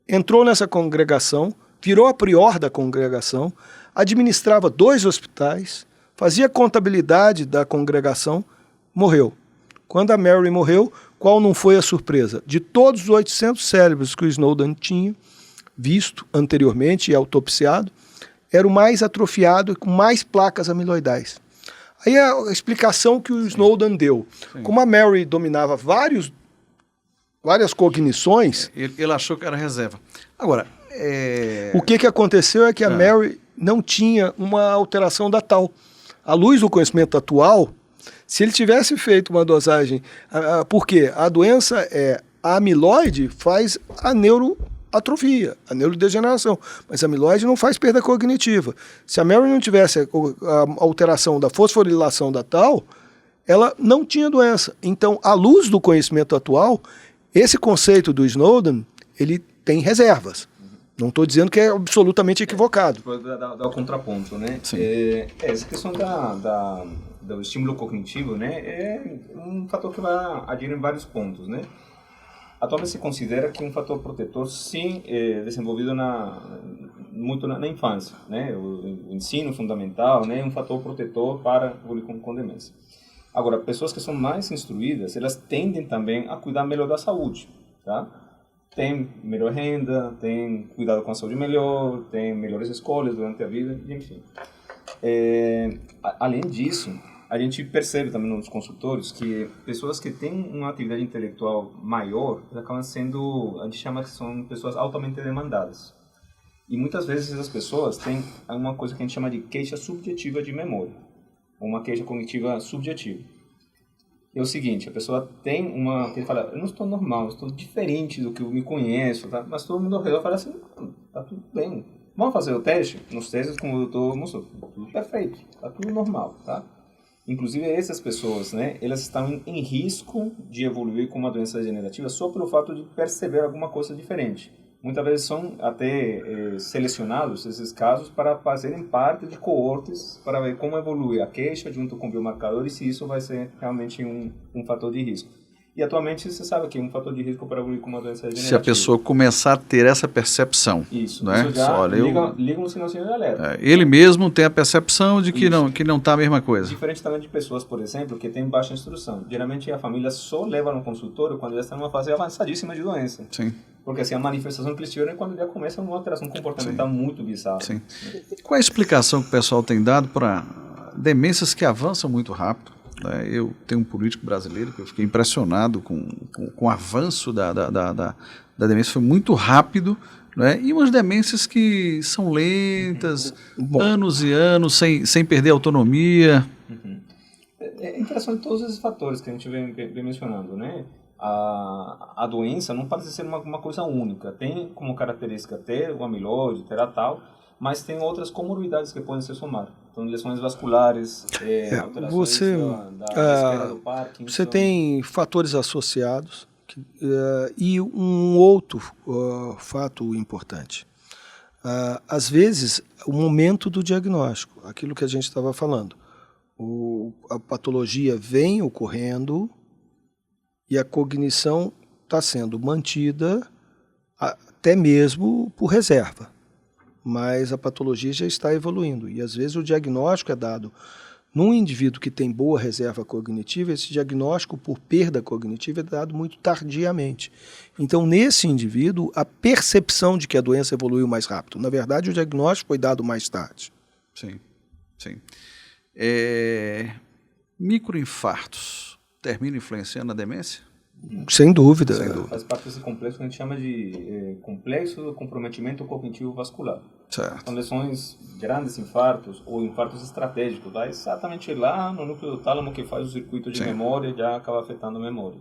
[SPEAKER 2] entrou nessa congregação, virou a prior da congregação, administrava 2 hospitais, fazia contabilidade da congregação, morreu. Quando a Mary morreu, qual não foi a surpresa? De todos os 800 cérebros que o Snowden tinha visto anteriormente e autopsiado, era o mais atrofiado e com mais placas amiloidais. Aí a explicação que o Snowden deu. Sim. Como a Mary dominava várias cognições...
[SPEAKER 1] Ele achou que era reserva. Agora...
[SPEAKER 2] O que aconteceu é que a Mary não tinha uma alteração da tal. À luz do conhecimento atual, se ele tivesse feito uma dosagem... Porque a doença a amiloide faz a neuroatrofia, a neurodegeneração, mas a amiloide não faz perda cognitiva. Se a Mary não tivesse a alteração da fosforilação da tal, ela não tinha doença. Então, à luz do conhecimento atual, esse conceito do Snowden, ele tem reservas. Não estou dizendo que é absolutamente equivocado.
[SPEAKER 3] Dá o contraponto, né?
[SPEAKER 1] Sim.
[SPEAKER 3] Essa questão do estímulo cognitivo, né, é um fator que vai agir em vários pontos, né? Atualmente se considera que um fator protetor, sim, é desenvolvido muito na infância, né? O ensino fundamental, né, é um fator protetor para o público com demência. Agora, pessoas que são mais instruídas, elas tendem também a cuidar melhor da saúde, tá? Tem melhor renda, tem cuidado com a saúde melhor, tem melhores escolhas durante a vida, enfim. Além disso, a gente percebe também nos consultórios que pessoas que têm uma atividade intelectual maior, acabam sendo, a gente chama que são pessoas altamente demandadas. E muitas vezes essas pessoas têm uma coisa que a gente chama de queixa subjetiva de memória, ou uma queixa cognitiva subjetiva. É o seguinte, a pessoa tem uma... Ele fala, eu não estou normal, eu estou diferente do que eu me conheço, tá? Mas todo mundo ao redor fala assim, tá tudo bem. Vamos fazer o teste? Nos testes, como o doutor mostrou, tudo perfeito, tá tudo normal, tá? Inclusive, essas pessoas, né, elas estão em risco de evoluir com uma doença degenerativa só pelo fato de perceber alguma coisa diferente. Muitas vezes são até selecionados esses casos para fazerem parte de coortes para ver como evolui a queixa junto com biomarcadores e se isso vai ser realmente um fator de risco. E atualmente você sabe que é um fator de risco para evoluir com uma doença degenerativa.
[SPEAKER 1] Se a pessoa começar a ter essa percepção.
[SPEAKER 3] Isso,
[SPEAKER 1] né?
[SPEAKER 3] isso já
[SPEAKER 1] Olha,
[SPEAKER 3] liga um sinalzinho de alerta.
[SPEAKER 1] Ele mesmo tem a percepção de que não está a mesma coisa.
[SPEAKER 3] Diferente também de pessoas, por exemplo, que têm baixa instrução. Geralmente a família só leva no consultório quando já está numa fase avançadíssima de doença.
[SPEAKER 1] Sim.
[SPEAKER 3] Porque assim, a manifestação que eles tiveram é quando já começa uma alteração comportamental muito bizarra.
[SPEAKER 1] Sim. Qual é a explicação que o pessoal tem dado para demências que avançam muito rápido? Eu tenho um político brasileiro que eu fiquei impressionado com o avanço da demência, foi muito rápido, né? E umas demências que são lentas, anos e anos, sem perder a autonomia.
[SPEAKER 3] É interessante todos esses fatores que a gente vem mencionando, né? A doença não parece ser uma coisa única, tem como característica ter o amiloide, ter a tal, mas tem outras comorbidades que podem se somar. Então, lesões vasculares, alterações da esfera do Parkinson.
[SPEAKER 2] Você tem fatores associados e um outro fato importante. Às vezes, o momento do diagnóstico, aquilo que a gente estava falando. A patologia vem ocorrendo e a cognição está sendo mantida até mesmo por reserva. Mas a patologia já está evoluindo. E, às vezes, o diagnóstico é dado num indivíduo que tem boa reserva cognitiva, esse diagnóstico por perda cognitiva é dado muito tardiamente. Então, nesse indivíduo, a percepção de que a doença evoluiu mais rápido. Na verdade, o diagnóstico foi dado mais tarde.
[SPEAKER 1] Sim, sim. Microinfartos terminam influenciando a demência?
[SPEAKER 2] Sem dúvida.
[SPEAKER 3] Faz parte desse complexo que a gente chama de complexo de comprometimento cognitivo vascular.
[SPEAKER 1] Certo.
[SPEAKER 3] São lesões, grandes infartos ou infartos estratégicos, vai exatamente lá no núcleo do tálamo que faz o circuito de memória e já acaba afetando a memória.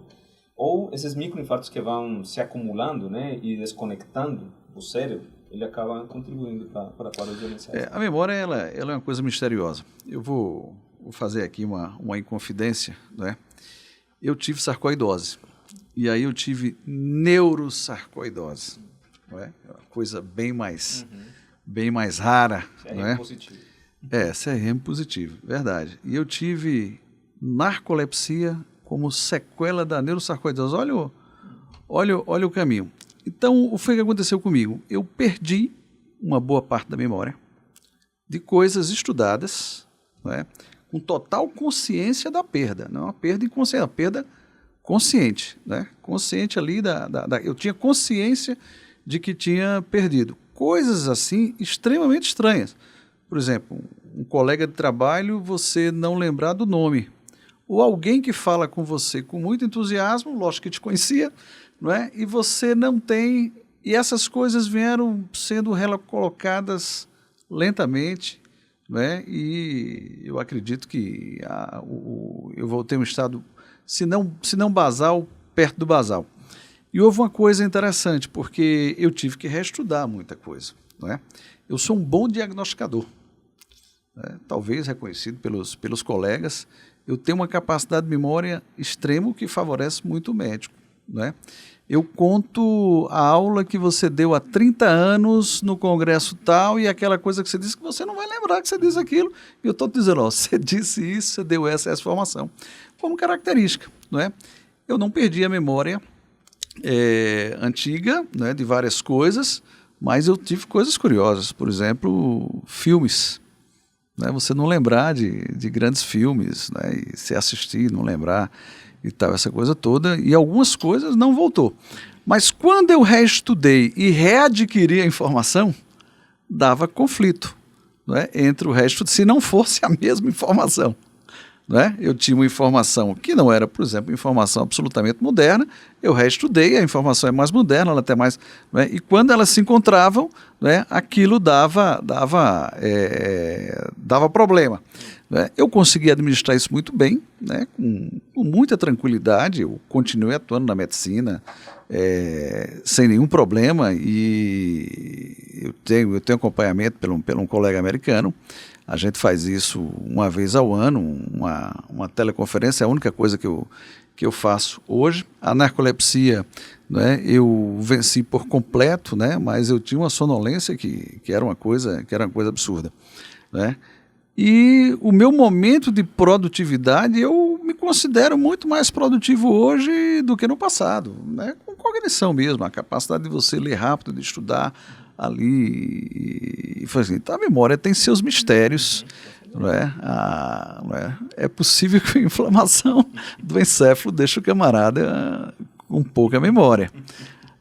[SPEAKER 3] Ou esses microinfartos que vão se acumulando, né, e desconectando o cérebro, ele acaba contribuindo para quadros demenciais.
[SPEAKER 1] A memória ela é uma coisa misteriosa. Eu vou fazer aqui uma inconfidência, né? Eu tive sarcoidose. E aí eu tive neurosarcoidose. Não é? Uma coisa bem mais rara.
[SPEAKER 3] CRM positivo.
[SPEAKER 1] CRM positivo, verdade. E eu tive narcolepsia como sequela da neurosarcoidose. Olha o caminho. Então, o que foi que aconteceu comigo? Eu perdi uma boa parte da memória de coisas estudadas, não é? Com total consciência da perda. Não é uma perda inconsciente, é uma perda consciente. Né? Consciente ali, eu tinha consciência de que tinha perdido. Coisas assim extremamente estranhas. Por exemplo, um colega de trabalho, você não lembrar do nome. Ou alguém que fala com você com muito entusiasmo, lógico que te conhecia, não é? E você não tem... E essas coisas vieram sendo colocadas lentamente, não é? E eu acredito que eu voltei a um estado, se não basal, perto do basal. E houve uma coisa interessante, porque eu tive que reestudar muita coisa, não é? Eu sou um bom diagnosticador, né? Talvez reconhecido pelos colegas. Eu tenho uma capacidade de memória extrema que favorece muito o médico, né? Eu conto a aula que você deu há 30 anos no congresso tal e aquela coisa que você disse que você não vai lembrar que você disse aquilo. E eu estou dizendo, você disse isso, você deu essa informação. Como característica, não é? Eu não perdi a memória antiga, né, de várias coisas, mas eu tive coisas curiosas. Por exemplo, filmes. Né? Você não lembrar de grandes filmes, né? E se assistir, não lembrar e tal, essa coisa toda, e algumas coisas não voltou. Mas quando eu reestudei e readquiri a informação, dava conflito, não é? Entre o resto, se não fosse a mesma informação. né? Eu tinha uma informação que não era, por exemplo, informação absolutamente moderna, eu reestudei, a informação é mais moderna, ela até mais, né? E quando elas se encontravam, né, aquilo dava problema. Né? Eu consegui administrar isso muito bem, né, com muita tranquilidade. Eu continuei atuando na medicina sem nenhum problema, e eu tenho acompanhamento por um colega americano. A gente faz isso uma vez ao ano, uma teleconferência, é a única coisa que eu faço hoje. A narcolepsia, né, eu venci por completo, né, mas eu tinha uma sonolência que era uma coisa absurda, né? E o meu momento de produtividade, eu me considero muito mais produtivo hoje do que no passado, né? Com cognição mesmo, a capacidade de você ler rápido, de estudar ali e fazer. Então a memória tem seus mistérios, não é? É possível que a inflamação do encéfalo deixe o camarada com pouca memória.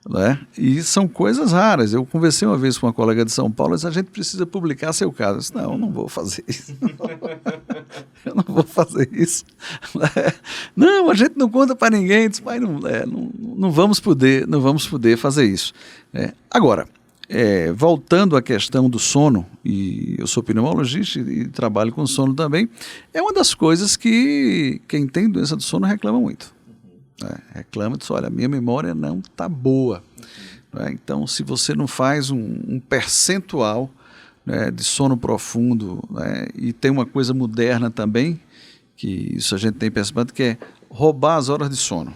[SPEAKER 1] Né? E são coisas raras. Eu conversei uma vez com uma colega de São Paulo e disse: a gente precisa publicar seu caso. Eu disse: não, eu não vou fazer isso. Eu não vou fazer isso. Não, a gente não conta para ninguém. Disse: mas não vamos poder fazer isso. Agora, voltando à questão do sono, e eu sou pneumologista e trabalho com sono também, é uma das coisas que quem tem doença do sono reclama muito. Reclama disso: olha, minha memória não está boa. Então, se você não faz um percentual, né, de sono profundo, né, e tem uma coisa moderna também, que isso a gente tem percebido, que é roubar as horas de sono.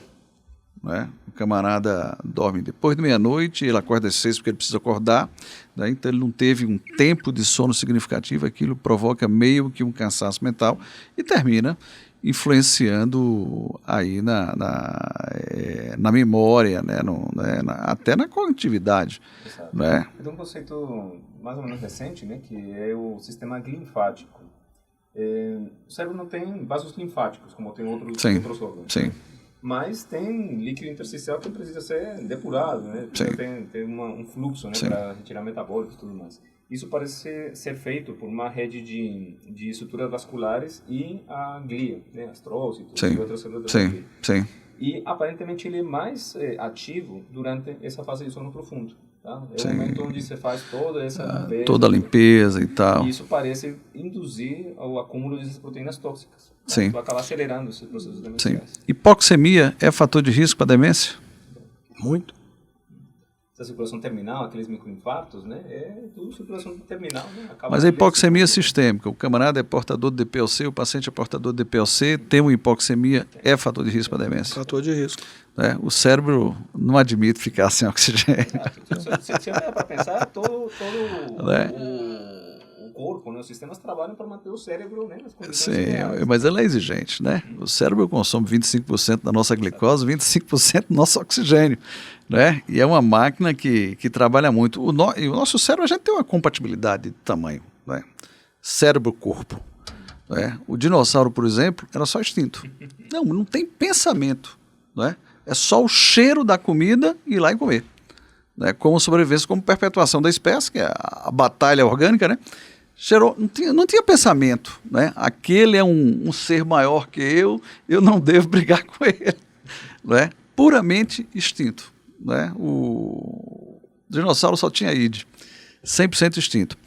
[SPEAKER 1] Né? O camarada dorme depois de meia-noite, ele acorda às 6 porque ele precisa acordar, né? Então ele não teve um tempo de sono significativo, aquilo provoca meio que um cansaço mental e termina influenciando aí na memória, né? Até na cognitividade. Né?
[SPEAKER 3] Tem um conceito mais ou menos recente, né? Que é o sistema linfático. O cérebro não tem vasos linfáticos, como tem outros órgãos.
[SPEAKER 1] Sim.
[SPEAKER 3] Mas tem líquido intersticial que precisa ser depurado, né? Tem um fluxo, né? Para retirar metabólicos e tudo mais. Isso parece ser feito por uma rede de estruturas vasculares e a glia, né? Astrócitos e outras células da glia.
[SPEAKER 1] Sim.
[SPEAKER 3] E aparentemente ele é mais ativo durante essa fase de sono profundo. Tá? É o momento onde você faz toda essa limpeza.
[SPEAKER 1] Toda a limpeza e tal.
[SPEAKER 3] E isso parece induzir o acúmulo dessas proteínas tóxicas.
[SPEAKER 1] Sim.
[SPEAKER 3] Vai acabar acelerando esses processos demenciais.
[SPEAKER 1] Sim. Hipoxemia é fator de risco para demência?
[SPEAKER 2] Muito.
[SPEAKER 3] Essa circulação terminal, aqueles microinfartos, né? É tudo circulação terminal, né?
[SPEAKER 1] Mas a hipoxemia sistêmica, o camarada é portador de DPOC, o paciente é portador de DPOC, tem uma hipoxemia, é fator de risco para demência?
[SPEAKER 2] Fator de risco.
[SPEAKER 1] O cérebro não admite ficar sem oxigênio.
[SPEAKER 3] Se você olhar para pensar, todo o corpo, né, os sistemas trabalham para manter o cérebro, né, nas condições reais.
[SPEAKER 1] Mas ele é exigente, né? O cérebro consome 25% da nossa glicose, 25% do nosso oxigênio, né? E é uma máquina que trabalha muito. E o nosso cérebro, a gente tem uma compatibilidade de tamanho, né? Cérebro-corpo. Né? O dinossauro, por exemplo, era só instinto. Não tem pensamento, né? É só o cheiro da comida e ir lá e comer. Né? Como sobrevivência, como perpetuação da espécie, que é a batalha orgânica, né? Cheirou, não tinha pensamento, né? Aquele é um ser maior que eu não devo brigar com ele, né? Puramente instinto, né? O dinossauro só tinha id, 100% instinto.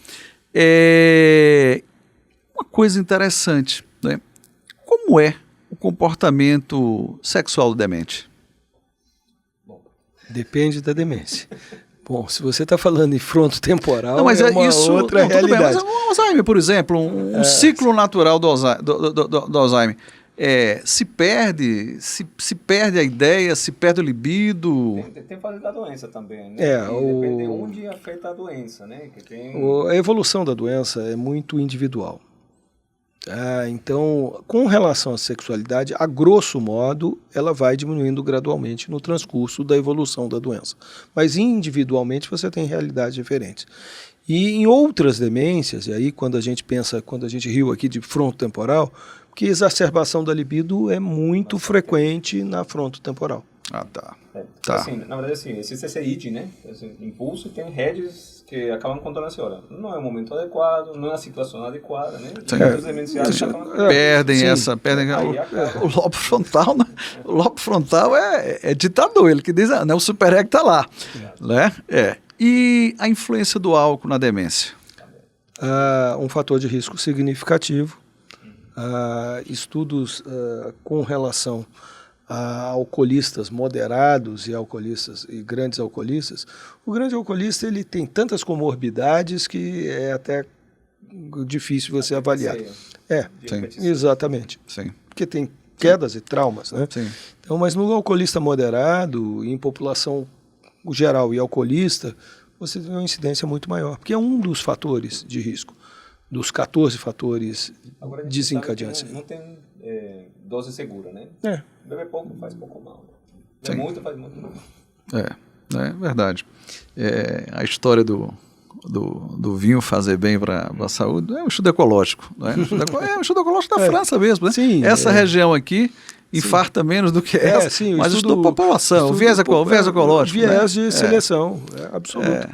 [SPEAKER 1] Uma coisa interessante, né? Como é o comportamento sexual do demente?
[SPEAKER 2] Depende da demência. Bom, se você está falando em frontotemporal,
[SPEAKER 1] não, mas
[SPEAKER 2] é uma outra realidade.
[SPEAKER 1] Bem, mas o Alzheimer, por exemplo, um ciclo natural do Alzheimer, se perde a ideia, se perde o libido.
[SPEAKER 3] Tem fase da doença também, né? Depende de onde afeta a doença, né?
[SPEAKER 2] A evolução da doença é muito individual. Então, com relação à sexualidade, a grosso modo, ela vai diminuindo gradualmente no transcurso da evolução da doença. Mas individualmente você tem realidades diferentes. E em outras demências, e aí quando a gente riu aqui de frontotemporal, que exacerbação da libido é muito frequente na frontotemporal.
[SPEAKER 1] Ah, tá.
[SPEAKER 3] Assim, na verdade, assim, existe esse ID, né? Esse impulso, e tem redes que acabam controlando assim, olha, não é o momento adequado, não é a situação adequada, né? Os demenciados
[SPEAKER 1] perdem o lobo frontal, né? O lobo frontal é ditador, ele que diz, né? O superego está lá, né? E a influência do álcool na demência?
[SPEAKER 2] Um fator de risco significativo. Estudos com relação a alcoolistas moderados e grandes alcoolistas. O grande alcoolista ele tem tantas comorbidades que é até difícil você avaliar.
[SPEAKER 1] Sim.
[SPEAKER 2] Exatamente.
[SPEAKER 1] Sim.
[SPEAKER 2] Porque tem quedas e traumas, né?
[SPEAKER 1] Sim.
[SPEAKER 2] Então, mas no alcoolista moderado, em população geral e alcoolista, você tem uma incidência muito maior, porque é um dos fatores de risco, dos 14 fatores desencadeantes.
[SPEAKER 3] Não tem dose segura, né? Beber pouco faz pouco mal. Beber muito faz muito mal.
[SPEAKER 1] É verdade. A história do vinho fazer bem para a saúde é um estudo ecológico. Não é? Um estudo ecológico da França mesmo. Né?
[SPEAKER 2] Sim,
[SPEAKER 1] essa região aqui infarta menos do que essa,
[SPEAKER 2] sim,
[SPEAKER 1] mas estudo população, viés ecológico.
[SPEAKER 2] Viés de seleção, absoluto.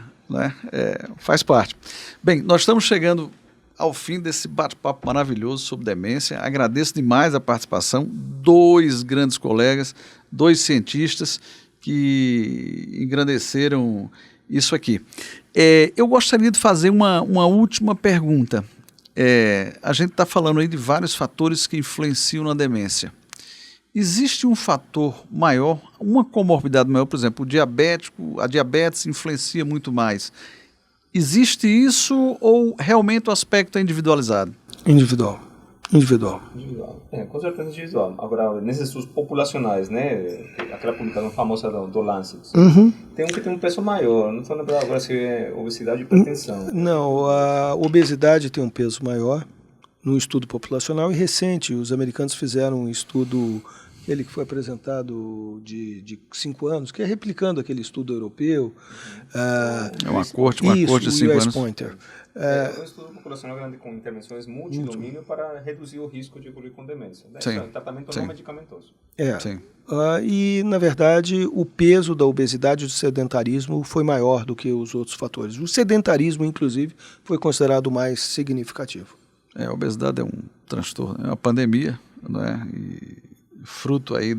[SPEAKER 1] Faz parte. Bem, nós estamos chegando ao fim desse bate-papo maravilhoso sobre demência. Agradeço demais a participação, 2 grandes colegas, 2 cientistas que engrandeceram isso aqui. Eu gostaria de fazer uma última pergunta. A gente está falando aí de vários fatores que influenciam na demência. Existe um fator maior, uma comorbidade maior, por exemplo, a diabetes influencia muito mais. Existe isso ou realmente o aspecto é individualizado?
[SPEAKER 2] Individual.
[SPEAKER 3] Com certeza individual. Agora, nesses estudos populacionais, né, aquela publicação famosa do Lancet, tem um que tem um peso maior, não estou lembrando agora se é obesidade e hipertensão.
[SPEAKER 2] Não, a obesidade tem um peso maior no estudo populacional e recente, os americanos fizeram um estudo, ele que foi apresentado de 5 anos, que é replicando aquele estudo europeu.
[SPEAKER 1] Uma corte de 5 anos.
[SPEAKER 2] Pointer.
[SPEAKER 3] Um estudo populacional grande com intervenções multidomínio para reduzir o risco de evoluir com demência. Né?
[SPEAKER 1] Sim.
[SPEAKER 3] É um tratamento não medicamentoso.
[SPEAKER 1] Sim.
[SPEAKER 2] E, na verdade, o peso da obesidade e do sedentarismo foi maior do que os outros fatores. O sedentarismo, inclusive, foi considerado mais significativo.
[SPEAKER 1] A obesidade é um transtorno, é uma pandemia, não é? E fruto aí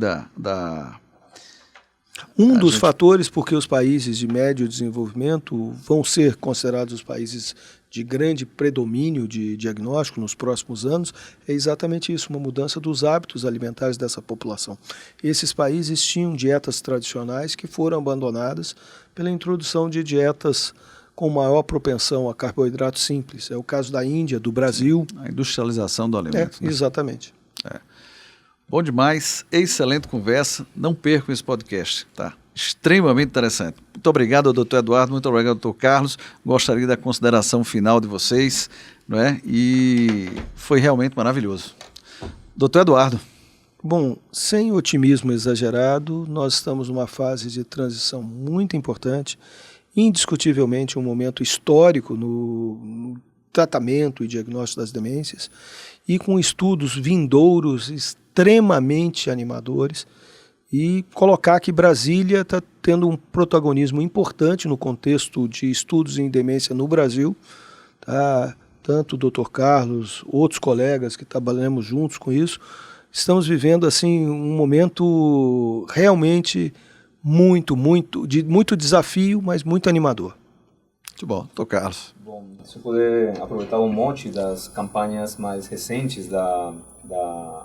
[SPEAKER 1] dos fatores porque os países de médio desenvolvimento vão ser considerados os países de grande predomínio de diagnóstico nos próximos anos, é exatamente isso, uma mudança dos hábitos alimentares dessa população. Esses países tinham dietas tradicionais que foram abandonadas pela introdução de dietas com maior propensão a carboidratos simples. É o caso da Índia, do Brasil. A industrialização do alimento.
[SPEAKER 2] Né? Exatamente.
[SPEAKER 1] Bom demais, excelente conversa. Não percam esse podcast, tá? Extremamente interessante. Muito obrigado ao doutor Eduardo, muito obrigado ao doutor Carlos. Gostaria da consideração final de vocês, não é? E foi realmente maravilhoso. Doutor Eduardo.
[SPEAKER 2] Bom, sem otimismo exagerado, nós estamos numa fase de transição muito importante, indiscutivelmente um momento histórico no tratamento e diagnóstico das demências, e com estudos vindouros extremamente animadores, e colocar que Brasília está tendo um protagonismo importante no contexto de estudos em demência no Brasil, tá? Tanto o Dr. Carlos, outros colegas que trabalhamos juntos com isso, estamos vivendo assim um momento realmente de muito desafio, mas muito animador.
[SPEAKER 1] Muito bom, Dr. Carlos.
[SPEAKER 3] Bom, se eu puder aproveitar um monte das campanhas mais recentes da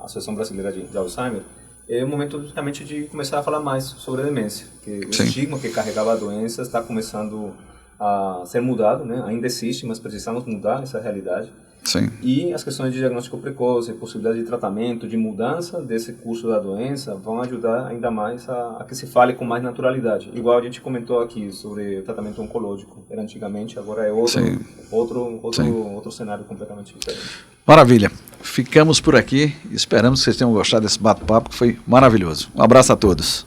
[SPEAKER 3] Associação Brasileira de Alzheimer, é o momento realmente de começar a falar mais sobre a demência, que o estigma que carregava a doença está começando a ser mudado, né? Ainda existe, mas precisamos mudar essa realidade.
[SPEAKER 1] Sim.
[SPEAKER 3] E as questões de diagnóstico precoce, possibilidade de tratamento, de mudança desse curso da doença, vão ajudar ainda mais a que se fale com mais naturalidade. Igual a gente comentou aqui sobre o tratamento oncológico. Era antigamente, agora é outro cenário completamente diferente.
[SPEAKER 1] Maravilha. Ficamos por aqui. Esperamos que vocês tenham gostado desse bate-papo, que foi maravilhoso. Um abraço a todos.